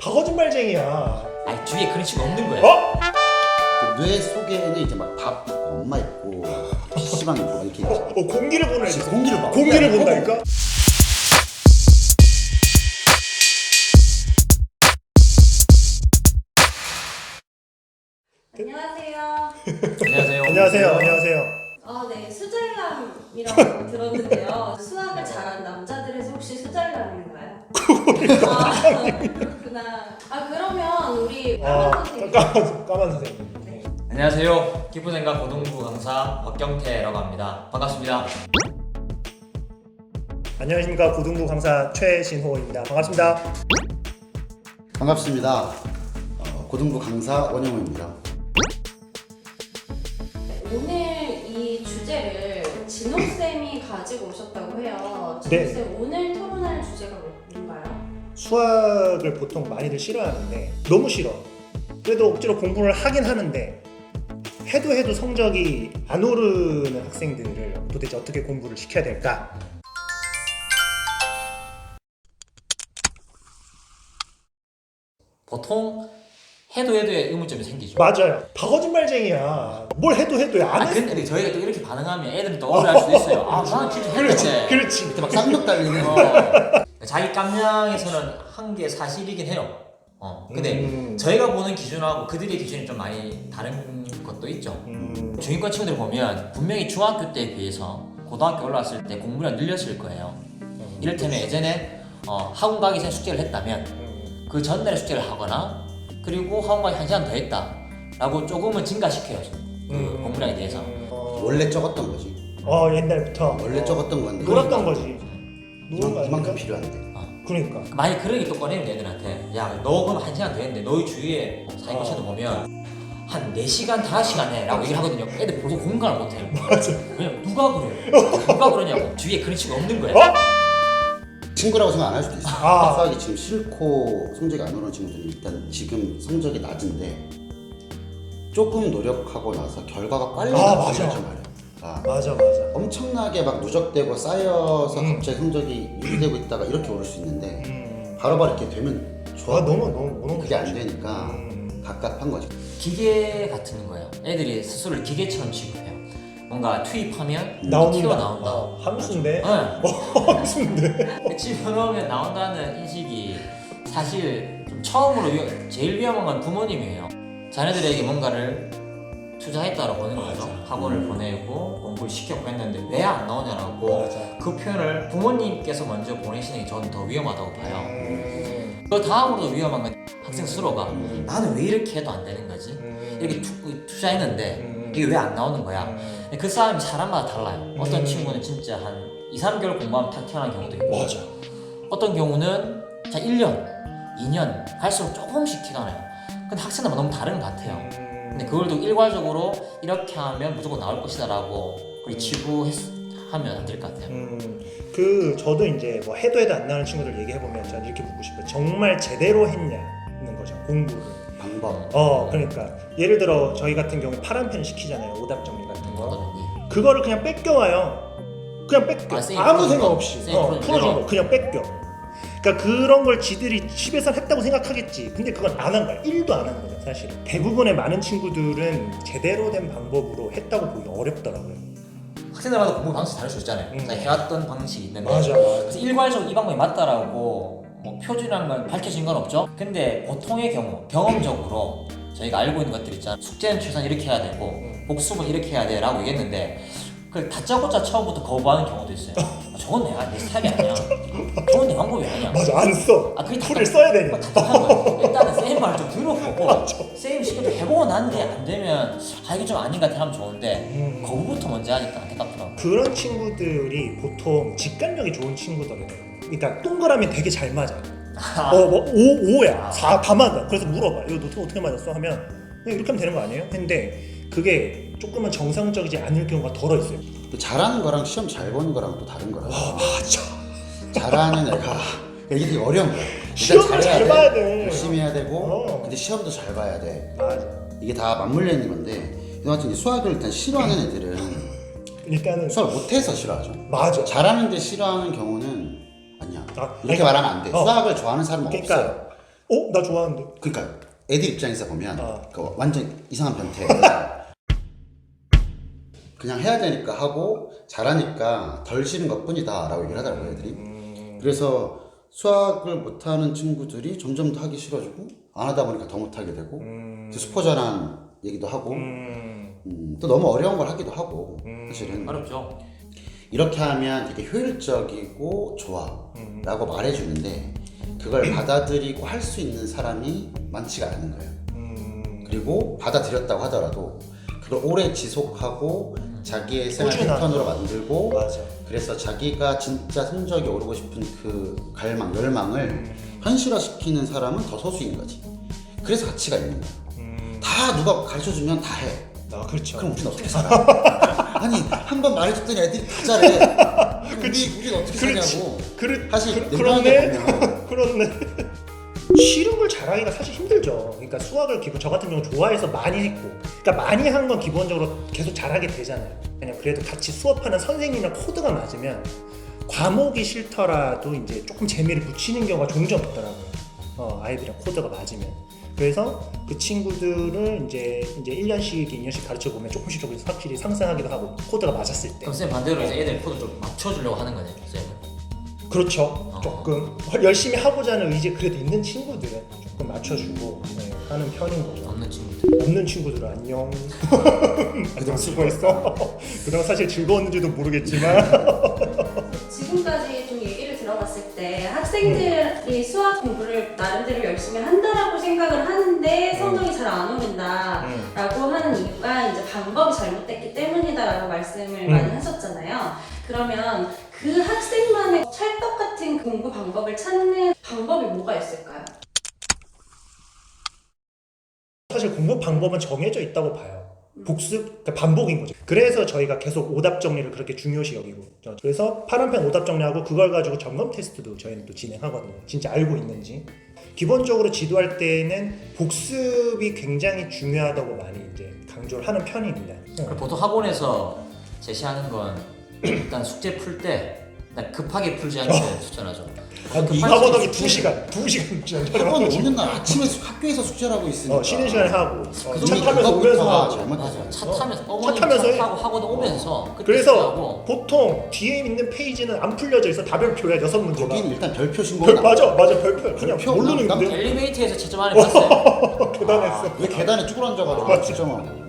다 거짓말쟁이야. 아니 주위에 그런 친구 없는 거야. 어? 그 뇌 속에는 이제 막 밥 있고 엄마 있고 PC방 있고 이렇게 있지. 공기를 보내야지. 공기를 봐. 공기를 본다니까? 안녕하세요. 안녕하세요. 안녕하세요. 안녕하세요. 네, 수잘남이라고 들었는데요. 수학을 잘하는 남자들에서 혹시 수잘남인가요? 그렇구나. 그러면 우리 까만 선생님. 까만 선생님. 네. 안녕하세요. 깊은 생각 고등부 강사 박경태라고 합니다. 반갑습니다. 안녕하십니까. 고등부 강사 최신호입니다. 반갑습니다. 반갑습니다. 고등부 강사 원영우입니다. 오늘 이 주제를 진호쌤이 가지고 오셨다고 해요. 네. 진호쌤 오늘 토론할 주제가 뭔가요? 수학을 보통 많이들 싫어하는데 너무 싫어. 그래도 억지로 공부를 하긴 하는데 해도 성적이 안 오르는 학생들을 도대체 어떻게 공부를 시켜야 될까? 보통 해도에 의문점이 생기죠. 맞아요. 다 거짓말쟁이야. 뭘 해도 안 해. 근데 저희가 또 이렇게 반응하면 애들은 또 억울할 수도 있어요. 난 진짜 했는데. 그렇지. 이렇게 막 쌍욕 달리는. 자기 감량에서는 한 게 사실이긴 해요. 근데 저희가 보는 기준하고 그들의 기준이 좀 많이 다른 것도 있죠. 중위권 친구들 보면 분명히 중학교 때에 비해서 고등학교 올라왔을 때 공부量늘렸을 거예요. 이를테면 예전에 학원 가기 전에 숙제를 했다면 그 전날에 숙제를 하거나 그리고 학원 가기 1시간 더 했다 라고 조금은 증가시켜요. 그 공부량에 대해서. 원래 적었던 거지. 옛날부터 원래 적었던 건데. 놀았던 거지. 노는 거 이만큼 아닌가? 필요한데. 그러니까. 만약 그런 게 또 꺼내면 애들한테 야 너 그럼 1시간 더 했는데 너희 주위에 사회권 친구들 보면 한 4시간, 5시간 해 라고 얘기를 하거든요. 애들 벌써 공감을 못해요. 맞아. 왜냐면 누가 그래요? 누가 그러냐고. 주위에 그런 친구 없는 거야. 친구라고 생각 안 할 수도 있어. 아. 수학이 지금 싫고 성적이 안 오르는 친구들은 일단 지금 성적이 낮은데 조금 노력하고 나서 결과가 빨리 맞아. 나타나지 말이야. 맞아. 엄청나게 막 누적되고 쌓여서 갑자기 성적이 유지되고 있다가 이렇게 오를 수 있는데 바로바로 이렇게 되면 좋아. 너무 그게 안 되니까 갑갑한 거지. 기계 같은 거예요. 애들이 스스로를 기계처럼 취급해요. 뭔가 투입하면 나온다. 튀어나온다. 함수인데. 네. 함수인데. 집어넣으면 나온다는 인식이 사실 좀 처음으로 제일 위험한 건 부모님이에요. 자녀들에게 뭔가를 투자했다라고 보는 거죠. 학원을 보내고 공부를 시켰고 했는데 왜 안 나오냐라고 맞아. 그 표현을 부모님께서 먼저 보내시는 게 저는 더 위험하다고 봐요. 그 다음으로 위험한 건 학생 스스로가 나는 왜 이렇게 해도 안 되는 거지? 이렇게 투자했는데 이게 왜 안 나오는 거야? 그 싸움이 사람마다 달라요. 어떤 친구는 진짜 한 2, 3개월 공부하면 탁 튀어나온 경우도 있고 맞아. 어떤 경우는 1년, 2년 갈수록 조금씩 티가 나요. 근데 학생들마다 너무 다른 것 같아요. 근데 그걸 또 일괄적으로 이렇게 하면 무조건 나올 것이다 라고 치부하면 안 될 것 같아요. 저도 이제 뭐 해도 안 나오는 친구들 얘기해보면 저는 이렇게 묻고 싶어요. 정말 제대로 했냐는 거죠. 공부를. 방법. 그러니까 예를 들어 저희 같은 경우에 파란펜 시키잖아요. 오답 정리 같은 거. 어떤 그거를 그냥 뺏겨와요. 그냥 뺏겨. 쌤이 아무 풀어준 생각 거? 없이 쌤이 풀어준 풀어준 거? 거 그냥 뺏겨. 그러니까 그런 걸 지들이 집에서 했다고 생각하겠지. 근데 그건 안 한 거야. 1도 안 한 거죠, 사실. 대부분의 많은 친구들은 제대로 된 방법으로 했다고 보기가 어렵더라고요. 학생들마다 공부 방식이 다를 수 있잖아요. 자기가 해왔던 방식이 있는데 맞아. 그래서 일괄적으로 이 방법이 맞다라고 뭐 표준이란 걸 밝혀진 건 없죠. 근데 보통의 경우 경험적으로 저희가 알고 있는 것들 있잖아요. 숙제는 최소한 이렇게 해야 되고 복습은 이렇게 해야 돼 라고 얘기했는데 그걸 다짜고짜 처음부터 거부하는 경우도 있어요. 저건 내 스타일이 아니야. 저건 내 방법이 아니야. 맞아, 안 써. 그게 풀을 써야 되니까. 답답한 거예요. 일단은 쌤 말 좀 들어보고 쌤 시켜도 해보고 난데 안 되면 이게 좀 아닌 것 같아 하면 좋은데 거부부터 먼저 하니까 안타깝더라고요. 그런 친구들이 보통 직관력이 좋은 친구들이에요. 그러니까 동그라미 되게 잘 맞아. 뭐 5야. 4 다 맞아. 그래서 물어봐. 이거 너 어떻게 맞았어? 하면 그냥 이렇게 하면 되는 거 아니에요? 근데 그게 조금은 정상적이지 않을 경우가 덜어 있어요. 잘하는 거랑 시험 잘 보는 거랑 또 다른 거라. 맞아. 잘하는 애가 이게 되게 어려운 거야. 시험을 잘 봐야 돼. 열심히 해야 되고 근데 시험도 잘 봐야 돼. 맞아. 이게 다 맞물려 있는 건데 이제 수학을 일단 싫어하는 애들은 일단은 수학을 못해서 싫어하죠. 맞아. 잘하는데 싫어하는 경우는 아니야. 아, 이렇게 아니, 말하면 안 돼. 수학을 좋아하는 사람은 그러니까 없어요. 나 좋아하는데. 그러니까 애들 입장에서 보면 아. 그 완전 이상한 변태. 그냥 해야 되니까 하고 잘하니까 덜 싫은 것뿐이다라고 얘기를 하더라고요 애들이. 그래서 수학을 못하는 친구들이 점점 더 하기 싫어지고 안 하다 보니까 더 못하게 되고 스포자란 얘기도 하고 또 너무 어려운 걸 하기도 하고 사실은 어렵죠. 이렇게 하면 되게 효율적이고 좋아 라고 말해주는데 그걸 받아들이고 할 수 있는 사람이 많지가 않은 거예요. 그리고 받아들였다고 하더라도 그걸 오래 지속하고 자기의 생활 꾸준하게. 패턴으로 만들고 맞아. 그래서 자기가 진짜 성적이 오르고 싶은 그 갈망, 열망을 현실화시키는 사람은 더 소수인 거지. 그래서 가치가 있는 거야. 다 누가 가르쳐주면 다 해. 그렇죠. 그럼 우리는 어떻게 살아? 아니 한 번 말해줬더니 애들이 다 잘해. 우리는 어떻게 사냐고. 사실 그렇네. 그렇네. 실험을 잘하기가 사실 힘들죠. 그러니까 수학을 저 같은 경우 좋아해서 많이 했고, 그러니까 많이 한 건 기본적으로 계속 잘하게 되잖아요. 그냥 그래도 같이 수업하는 선생님이랑 코드가 맞으면 과목이 싫더라도 이제 조금 재미를 붙이는 경우가 종종 있더라고요. 아이들이랑 코드가 맞으면. 그래서 그 친구들을 이제 1년씩 2년씩 가르쳐 보면 조금씩 확실히 상승하기도 하고 코드가 맞았을 때. 그럼 쌤 반대로 이제 애들 코드 좀 맞춰주려고 하는 거네, 쌤은. 그렇죠. 조금 열심히 하고자 하는 의지 그래도 있는 친구들은 조금 맞춰주고 하는 편인 거죠. 없는 친구들. 없는 친구들은 안녕. 그동안 수고했어. 그동안 사실 즐거웠는지도 모르겠지만 지금까지 좀 얘기를 들어봤을 때 학생들이 수학 공부를 나름대로 열심히 한다라고 생각을 하는데 성적이 잘 안 오른다라고 하는 이유가 이제 방법이 잘못됐기 때문이다라고 말씀을 많이 하셨잖아요. 그러면 그 학생만의 찰떡 같은 공부 방법을 찾는 방법이 뭐가 있을까요? 사실 공부 방법은 정해져 있다고 봐요. 복습, 그러니까 반복인 거죠. 그래서 저희가 계속 오답 정리를 그렇게 중요시 여기고, 그래서 파란펜 오답 정리하고 그걸 가지고 점검 테스트도 저희는 또 진행하거든요. 진짜 알고 있는지. 기본적으로 지도할 때는 복습이 굉장히 중요하다고 많이 이제 강조를 하는 편입니다. 그리고 보통 학원에서 제시하는 건 일단 숙제 풀 때 급하게 풀지 않게 추천하죠. 이 학원하기 2시간 학원 오는 날 아침에 학교에서 숙제를 하고 있으니까 쉬는 시간에 하고 차 그게 타면서 오면서 하고. 잘못했어요. 차 타면서 차 타면서 해. 타고 학원 오면서 그때 그래서 숙제하고. 보통 뒤에 있는 페이지는 안 풀려져 있어. 다별표야 6문제가. 거긴 일단 별표 신고 맞아 별표. 그냥 별표. 모르는 남- 건데 엘리베이터에서 채점 안에 봤어요? 대단했어. 왜 계단에 쭈그러앉아가지고 맞지. 측정하고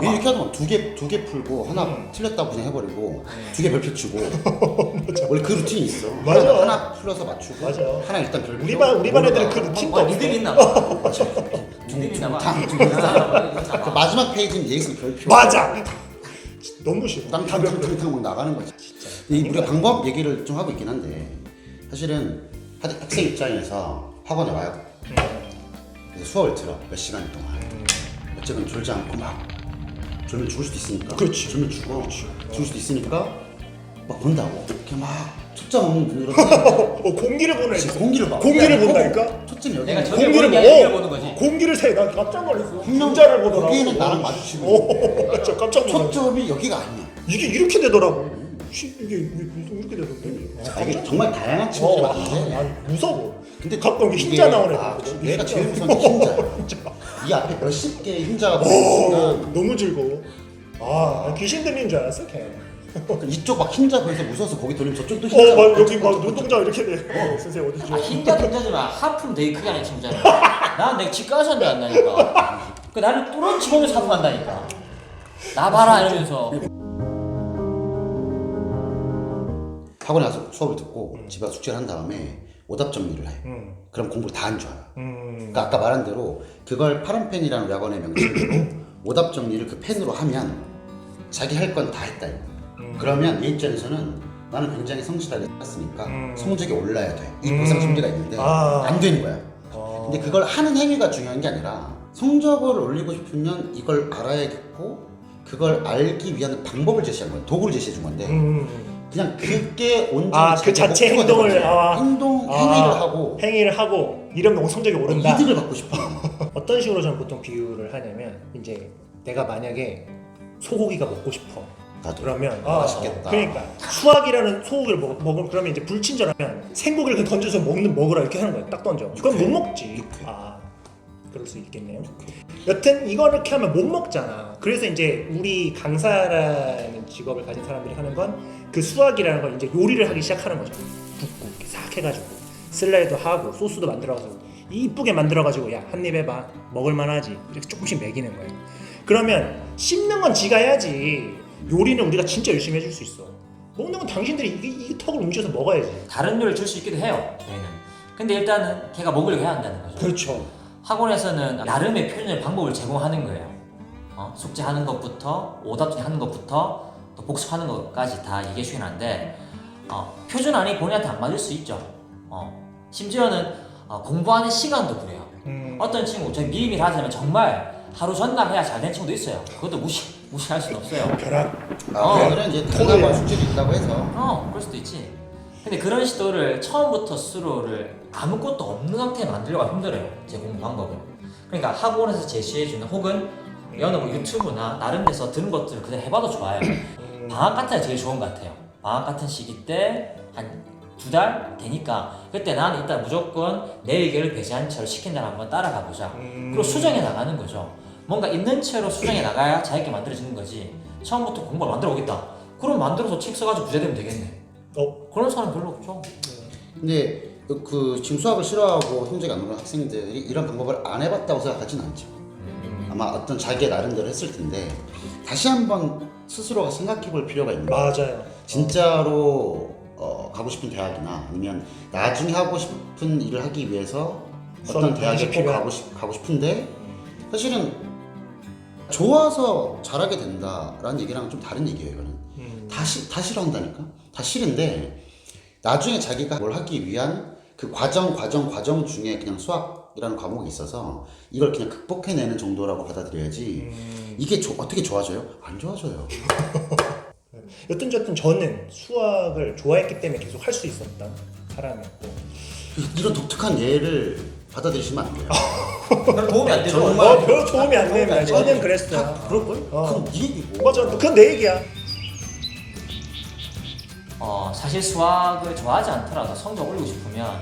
왜 이렇게 하면 두 개 풀고 하나 틀렸다고 그냥 해버리고 2개 별표 치고 원래 그 루틴이 있어. 맞아. 하나 풀러서 맞추고 맞아. 하나 일단 별표. 우리 반 애들은 그 루틴도 없어. 니들 있나 봐. 니들 있나 봐. 그 마지막 페이지는 예의선 별표. 맞아. 너무 싫어. 탕탕탕탕 막 나가는 거지. 근데 우리가 방법 얘기를 좀 하고 있긴 한데 사실은 학생 입장에서 학원에 와요. 그래서 수업을 들어 몇 시간 동안. 어쨌든 졸지 않고 막 졸면 죽을 수도 있으니까. 그렇지. 졸면 죽을 수도 있으니까 막 본다고. 이렇게 막 초점 없는 눈으로 공기를 보는 애지. 공기를 봐. 공기를 야, 본다니까? 초점이 여기. 내가 공기를 저기를 보고 보는 거지. 공기를 새. 난 깜짝 놀랐어. 분자를 보더라고. 거기는 나랑 마주치고 저 깜짝 놀랐어. 초점이 여기가 아니야. 이게 이렇게 되더라고. 이게 이렇게 되던데. 이게 정말 다양한 친구들이 많은데 난 무서워. 근데 가끔 이게- 흰자 나오는 아, 애들. 내가 제일 무서운 게 흰자야. 이 앞에 몇십 개의 흰자가 보이니까 너무 즐거워. 귀신 들린 줄 알았어 걔. 이쪽 막 흰자 보여서 무서워서 거기 돌리면 저쪽도 흰자. 막 여기 막 눈동자 이렇게 돼. 선생님 어디죠? 흰자 동자지만 하품 되게 크게 하는 친구잖아. 난 내가 집 가서 한줄 안다니까. 그 나를 뚫어치 보면서 하품한다니까. 나 봐라 이러면서. 학원에 가서 수업을 듣고 집에 와서 숙제를 한 다음에 오답 정리를 해. 그럼 공부를 다 한 줄 알아. 그러니까 아까 말한 대로 그걸 파란펜이라는 우리 학원의 명칭으로 오답 정리를 그 펜으로 하면 자기 할 건 다 했다. 그러면 얘 입장에서는 나는 굉장히 성실하게 살았으니까 성적이 올라야 돼. 이 보상 심리가 있는데 안 되는 거야. 근데 그걸 하는 행위가 중요한 게 아니라 성적을 올리고 싶으면 이걸 알아야겠고 그걸 알기 위한 방법을 제시한 거야. 도구를 제시해 준 건데 그냥 그게 온전히 그 자체 행동을 행위를 하고 이러면 성적이 오른다. 이득을 받고 싶어. 어떤 식으로 저는 보통 비유를 하냐면 이제 내가 만약에 소고기가 먹고 싶어. 나도. 그러면 맛있겠다. 그러니까 수학이라는 소고기를 먹으면 그러면 이제 불친절하면 생고기를 그냥 던져서 먹으라 이렇게 하는 거예요. 딱 던져. 그럼 못 먹지. 그럴 수 있겠네요. 여튼 이거 이렇게 하면 못 먹잖아. 그래서 이제 우리 강사라는 직업을 가진 사람들이 하는 건 그 수학이라는 걸 이제 요리를 하기 시작하는 거죠. 굽고 이렇게 싹 해가지고 슬라이드 하고 소스도 만들어가지고 이쁘게 만들어가지고 야 한 입 해봐 먹을만하지 이렇게 조금씩 먹이는 거예요. 그러면 씹는 건 지가 해야지. 요리는 우리가 진짜 열심히 해줄 수 있어. 먹는 건 당신들이 이 턱을 움직여서 먹어야지. 다른 요리를 줄 수 있기도 해요. 저희는. 근데 일단은 걔가 먹으려고 해야 한다는 거죠. 그렇죠. 학원에서는 나름의 표현의 방법을 제공하는 거예요. 숙제하는 것부터 오답 하는 것부터 또 복습하는 것까지 다 얘기해 주긴 한데 표준안이 본인한테 안 맞을 수 있죠. 심지어는 공부하는 시간도 그래요. 어떤 친구 저희 미리미리 하자면 정말 하루 전날 해야 잘 된 친구도 있어요. 그것도 무시할 수는 없어요. 벼락. 오늘은 이제 다양한 숙제도 있다고 해서 그럴 수도 있지. 근데 그런 시도를 처음부터 스스로를 아무것도 없는 상태에 만들려고 힘들어요. 제 공부 방법은. 그러니까 학원에서 제시해주는 혹은 여느 뭐 유튜브나 다른 데서 들은 것들을 그냥 해봐도 좋아요. 방학 같은 게 제일 좋은 것 같아요. 방학 같은 시기 때 한 2달 되니까 그때 나는 일단 무조건 내 의견을 배제한 채로 시킨 대로 한번 따라가 보자. 그리고 수정해 나가는 거죠. 뭔가 있는 채로 수정해 나가야 자기게 만들어지는 거지. 처음부터 공부를 만들어 오겠다. 그럼 만들어서 책 써가지고 부재되면 되겠네. 그런 사람 별로 없죠. 근데 그 지금 수학을 싫어하고 성적이 안 오르는 학생들이 이런 방법을 안 해봤다고 생각하지는 않죠. 아마 어떤 자기의 나름대로 했을 텐데 다시 한번 스스로가 생각해볼 필요가 있는 거예요. 맞아요. 진짜로 가고 싶은 대학이나 아니면 나중에 하고 싶은 일을 하기 위해서 어떤 대학에 꼭 가고 싶은데 사실은 좋아서 잘하게 된다라는 얘기랑 좀 다른 얘기예요. 이거는 다 싫어한다니까. 다 싫은데 나중에 자기가 뭘 하기 위한 그 과정 중에 그냥 수학이라는 과목이 있어서 이걸 그냥 극복해내는 정도라고 받아들여야지 이게 어떻게 좋아져요? 안 좋아져요. 여튼저튼 저는 수학을 좋아했기 때문에 계속 할 수 있었던 사람이었고 이런 독특한 예를 받아들이시면 안 돼요. 별 도움이 안 되죠. 정말. 별 도움이 안 되면 저는 그랬어요. 그럴걸? 그럼 네 얘기고. 맞아, 그건 내 얘기야. 사실 수학을 좋아하지 않더라도 성적 올리고 싶으면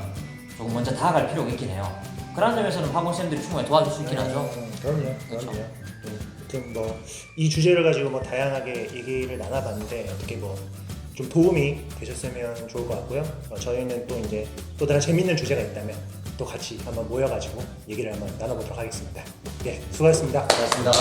조금 먼저 다가갈 필요가 있긴 해요. 그런 점에서는 학원생들이 충분히 도와줄 수 있긴 하죠. 그럼요. 아무튼 뭐 이 주제를 가지고 뭐 다양하게 얘기를 나눠봤는데 어떻게 뭐 좀 도움이 되셨으면 좋을 것 같고요. 저희는 또 이제 또 다른 재밌는 주제가 있다면 또 같이 한번 모여가지고 얘기를 한번 나눠보도록 하겠습니다. 예, 수고하셨습니다. 고맙습니다.